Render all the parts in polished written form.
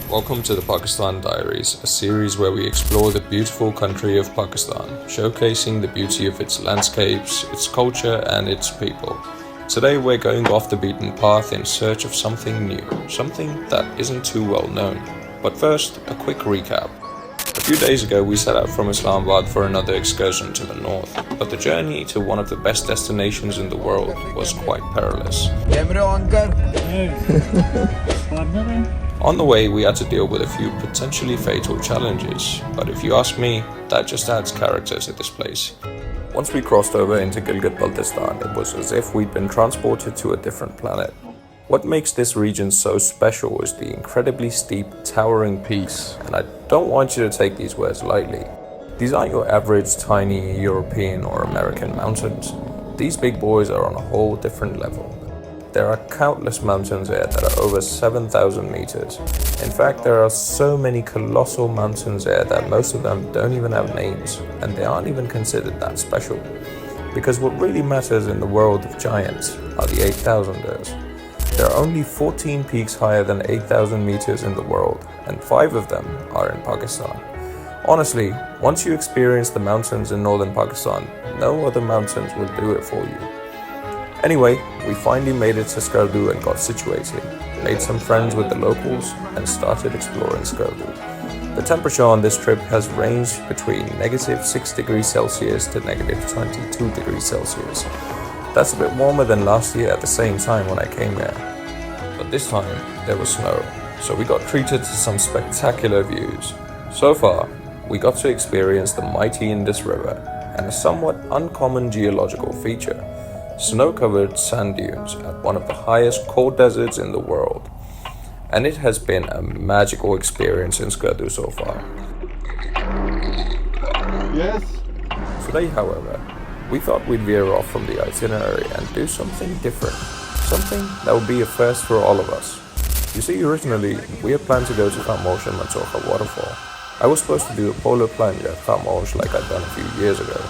Welcome to the Pakistan Diaries, a series where we explore the beautiful country of Pakistan, showcasing the beauty of its landscapes, its culture, and its people. Today we're going off the beaten path in search of something new, something that isn't too well known. But first, a quick recap. A few days ago we set out from Islamabad for another excursion to the north, but the journey to one of the best destinations in the world was quite perilous. On the way, we had to deal with a few potentially fatal challenges, but if you ask me, that just adds character to this place. Once we crossed over into Gilgit-Baltistan, it was as if we'd been transported to a different planet. What makes this region so special is the incredibly steep, towering peaks, and I don't want you to take these words lightly. These aren't your average tiny European or American mountains. These big boys are on a whole different level. There are countless mountains here that are over 7,000 meters. In fact, there are so many colossal mountains here that most of them don't even have names, and they aren't even considered that special. Because what really matters in the world of giants are the 8,000ers. There are only 14 peaks higher than 8,000 meters in the world, and 5 of them are in Pakistan. Honestly, once you experience the mountains in northern Pakistan, no other mountains will do it for you. Anyway, we finally made it to Skardu and got situated, made some friends with the locals, and started exploring Skardu. The temperature on this trip has ranged between -6 degrees Celsius to -22 degrees Celsius. That's a bit warmer than last year at the same time when I came here. But this time, there was snow, so we got treated to some spectacular views. So far, we got to experience the mighty Indus River and a somewhat uncommon geological feature. Snow-covered sand dunes at one of the highest cold deserts in the world. And it has been a magical experience in Skardu so far. Yes. Today, however, we thought we'd veer off from the itinerary and do something different. Something that would be a first for all of us. You see, originally, we had planned to go to Khamosh and Mansoka waterfall. I was supposed to do a polar plunge at Khamosh like I'd done a few years ago.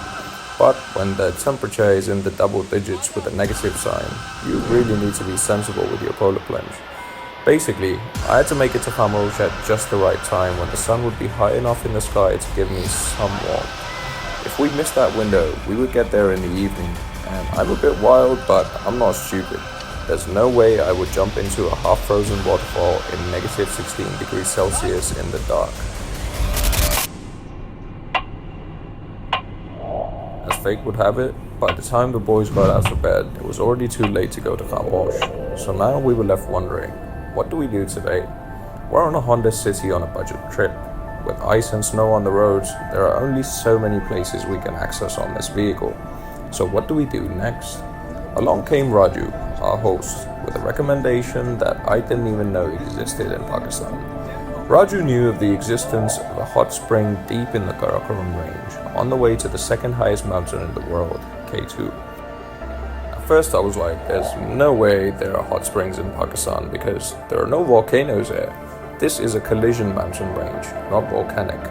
But when the temperature is in the double digits with a negative sign, you really need to be sensible with your polar plunge. Basically, I had to make it to Khamosh at just the right time when the sun would be high enough in the sky to give me some warmth. If we missed that window, we would get there in the evening, and I'm a bit wild, but I'm not stupid. There's no way I would jump into a half-frozen waterfall in -16 degrees Celsius in the dark. As fate would have it, by the time the boys got out of bed, it was already too late to go to Khamosh. So now we were left wondering, what do we do today? We're on a Honda City on a budget trip. With ice and snow on the roads, there are only so many places we can access on this vehicle. So what do we do next? Along came Raju, our host, with a recommendation that I didn't even know existed in Pakistan. Raju knew of the existence of a hot spring deep in the Karakoram range, on the way to the second highest mountain in the world, K2. At first I was like, there's no way there are hot springs in Pakistan because there are no volcanoes here. This is a collision mountain range, not volcanic.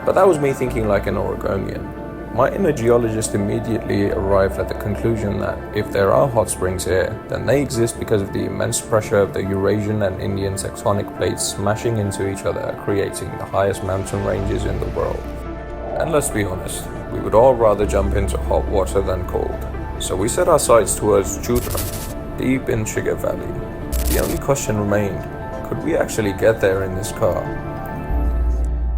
But that was me thinking like an Oregonian. My inner geologist immediately arrived at the conclusion that if there are hot springs here, then they exist because of the immense pressure of the Eurasian and Indian tectonic plates smashing into each other, creating the highest mountain ranges in the world. And let's be honest, we would all rather jump into hot water than cold. So we set our sights towards Chutron, deep in Shigar Valley. The only question remained, could we actually get there in this car?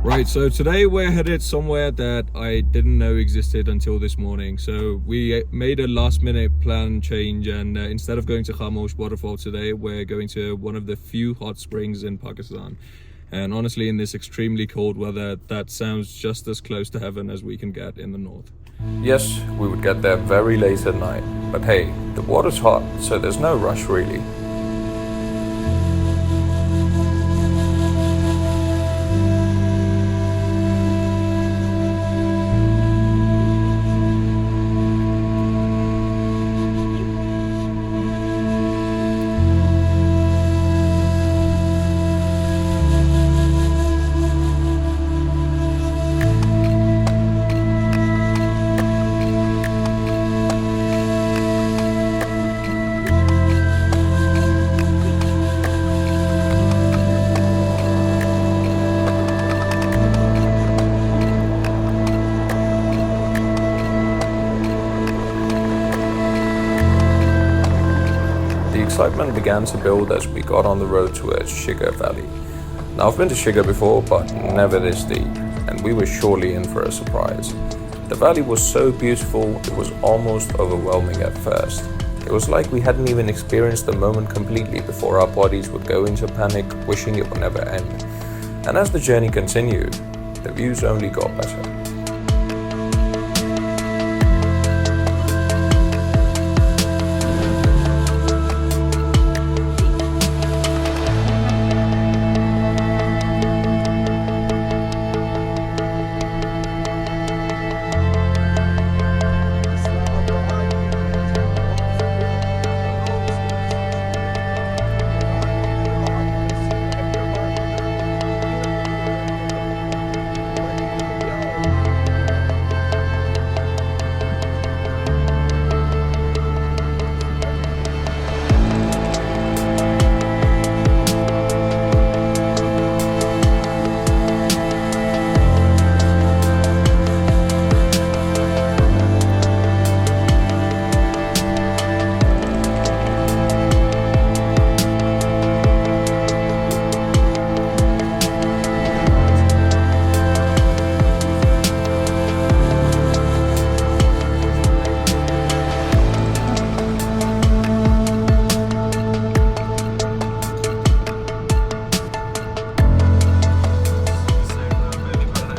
Right, so today we're headed somewhere that I didn't know existed until this morning. So we made a last minute plan change, and instead of going to Khamosh waterfall today, we're going to one of the few hot springs in Pakistan. And honestly, in this extremely cold weather, that sounds just as close to heaven as we can get in the north. Yes, we would get there very late at night, but hey, the water's hot, so there's no rush really. excitement began to build as we got on the road towards Shigar Valley. Now I've been to Shigar before, but never this deep, and we were surely in for a surprise. The valley was so beautiful, it was almost overwhelming at first. It was like we hadn't even experienced the moment completely before our bodies would go into panic, wishing it would never end. And as the journey continued, the views only got better.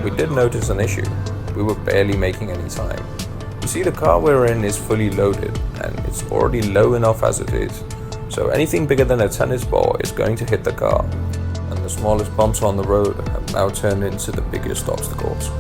We did notice an issue. We were barely making any time. You see, the car we're in is fully loaded and it's already low enough as it is. So anything bigger than a tennis ball is going to hit the car. And the smallest bumps on the road have now turned into the biggest obstacles.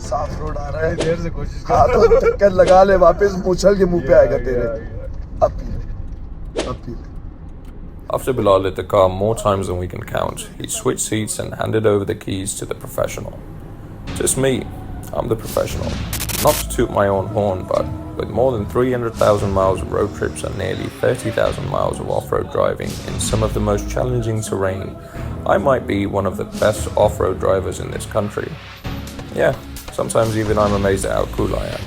साफ road आ रहा है देर से कोशिश कर हाँ तो चक्कर लगा ले वापस उछल के मुंह पे आएगा तेरे अब पी ले After Bilal lit the car more times than we can count, he switched seats and handed over the keys to the professional. Just me, I'm the professional. Not to toot my own horn, but with more than 300,000 miles of road trips and nearly 30,000 miles of off-road driving in some of the most challenging terrain, I might be one of the best off-road drivers in this country. Yeah, sometimes even I'm amazed at how cool I am.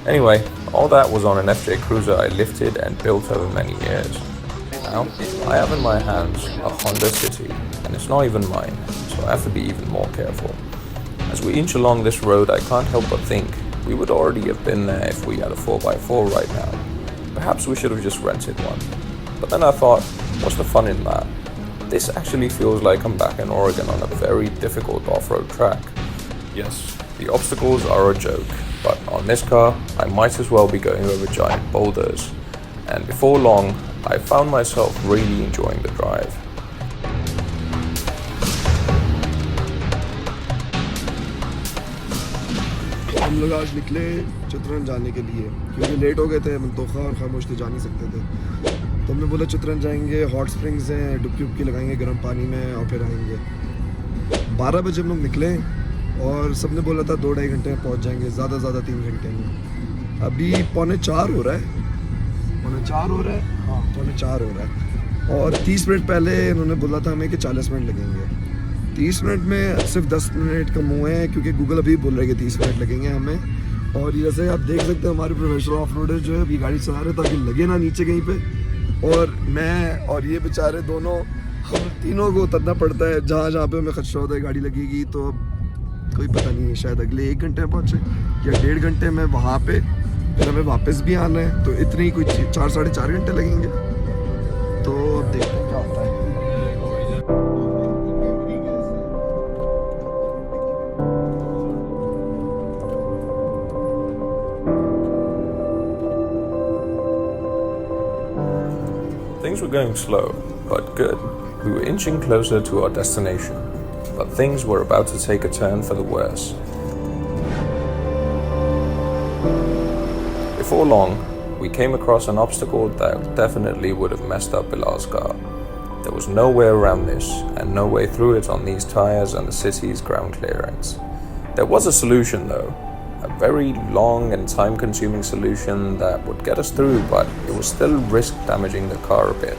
Anyway, all that was on an FJ Cruiser I lifted and built over many years. Now, I have in my hands a Honda City, and it's not even mine, so I have to be even more careful. As we inch along this road, I can't help but think we would already have been there if we had a 4x4 right now. Perhaps we should have just rented one. But then I thought, what's the fun in that? This actually feels like I'm back in Oregon on a very difficult off-road track. Yes, the obstacles are a joke, but on this car, I might as well be going over giant boulders. And before long, I found myself really enjoying the drive. हम लोग आज निकले चुतरन जाने के लिए क्योंकि late हो गए थे मंतोखा और खामोश तो जा नहीं सकते थे तो हमने बोला चुतरन जाएंगे हॉट स्प्रिंग्स हैं डुबकी लगाएंगे गर्म पानी में और फिर आएंगे 12 बजे हम लोग निकले और सबने बोला था 2-2.5 घंटे में पहुंच जाएंगे ज़्यादा 3 घंटे में अभी 3:45 हो रहा है 3:45 हो रहा है हाँ 3:45 हो रहा है और 30 मिनट पहले इन्होंने बोला था हमें कि 40 मिनट लगेंगे 30 मिनट में सिर्फ 10 मिनट कम हुए हैं क्योंकि गूगल अभी बोल रहे हैं कि 30 मिनट लगेंगे हमें और जैसे आप देख सकते हैं हमारे प्रोफेशनल ऑफ रोडर जो है अभी गाड़ी चला रहे ताकि लगे ना नीचे कहीं पे और मैं और ये बेचारे दोनों हम तीनों को उतरना पड़ता है जहाँ पे हमें खदशा होता है गाड़ी लगेगी तो कोई पता नहीं है शायद अगले 1 घंटे में पहुँचे या 1.5 घंटे में वहाँ पे फिर हमें वापस भी आना है तो इतनी कोई 4-4.5 घंटे लगेंगे तो अब देखते हैं क्या होता है Things were going slow, but good. We were inching closer to our destination, but things were about to take a turn for the worse. Before long, we came across an obstacle that definitely would have messed up Bilal's car. There was no way around this, and no way through it on these tires and the city's ground clearance. There was a solution though, a very long and time-consuming solution that would get us through, but it was still risk damaging the car a bit.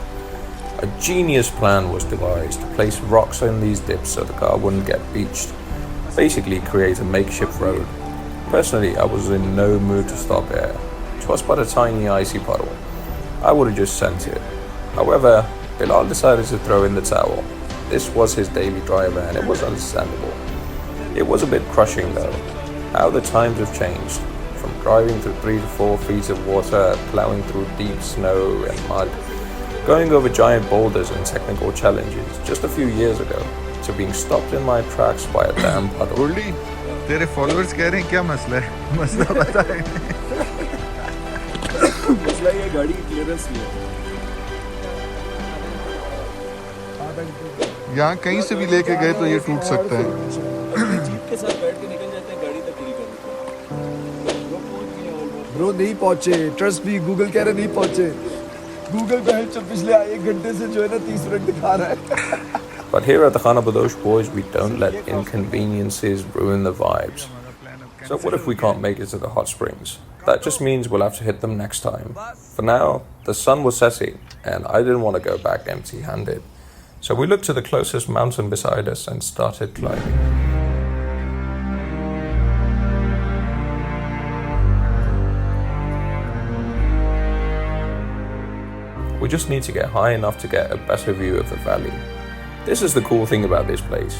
A genius plan was devised to place rocks in these dips so the car wouldn't get beached. Basically create a makeshift road. Personally, I was in no mood to stop here. It was but a tiny icy puddle. I would have just sent it. However, Bilal decided to throw in the towel. This was his daily driver and it was understandable. It was a bit crushing though. How the times have changed. From driving through 3 to 4 feet of water, plowing through deep snow and mud, going over giant boulders and technical challenges just a few years ago, to being stopped in my tracks by a damn puddle. Goldy, तेरे followers कह रहे हैं क्या मसला है? मसला बता है। मसला ये गाड़ी की क्लियरेंस नहीं है। यहाँ कहीं से भी लेके गए तो ये टूट सकता है। जीप के साथ बैठ के निकल जाते हैं, गाड़ी तक नहीं करते। ब्रो नहीं पहुंचे, ट्रस्ट भी गूगल कह रहे नहीं पहुंचे। गूगल पे पिछले 1 घंटे से जो है ना 30 मिनट दिखा रहा है। But here at the Khanabadosh boys, we don't let inconveniences ruin the vibes. So what if we can't make it to the hot springs? That just means we'll have to hit them next time. For now, the sun was setting and I didn't want to go back empty-handed. So we looked to the closest mountain beside us and started climbing. We just need to get high enough to get a better view of the valley. This is the cool thing about this place.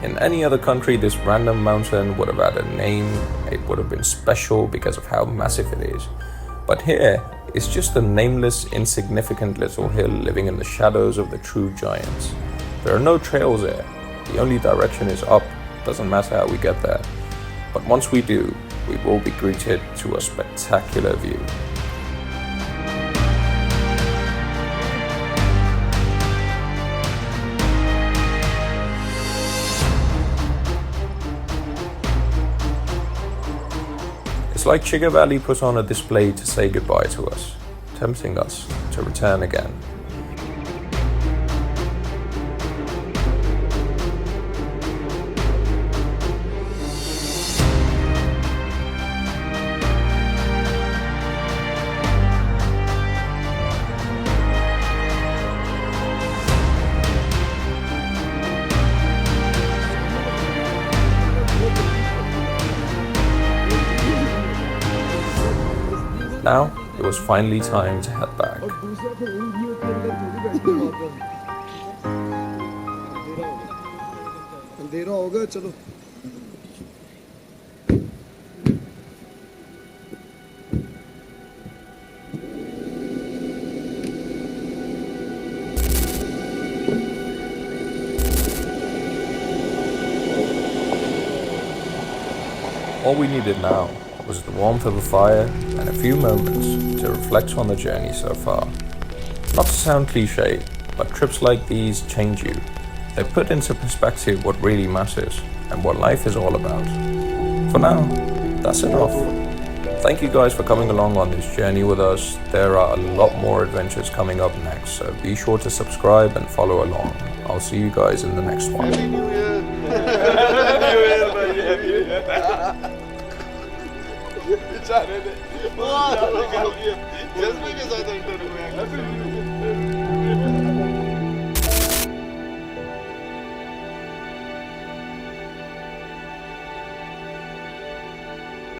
In any other country, this random mountain would have had a name, it would have been special because of how massive it is. But here, it's just a nameless, insignificant little hill living in the shadows of the true giants. There are no trails there. The only direction is up, doesn't matter how we get there. But once we do, we will be greeted to a spectacular view. It's like Shigar Valley put on a display to say goodbye to us, tempting us to return again. Now, it was finally time to head back. अंधेरा होगा, चलो। All we needed now was the warmth of a fire and a few moments to reflect on the journey so far. Not to sound cliche, but trips like these change you. They put into perspective what really matters and what life is all about. For now, that's enough. Thank you guys for coming along on this journey with us. There are a lot more adventures coming up next, so be sure to subscribe and follow along. I'll see you guys in the next one. Happy New Year. बेचारे ने जज्बे के साथ interview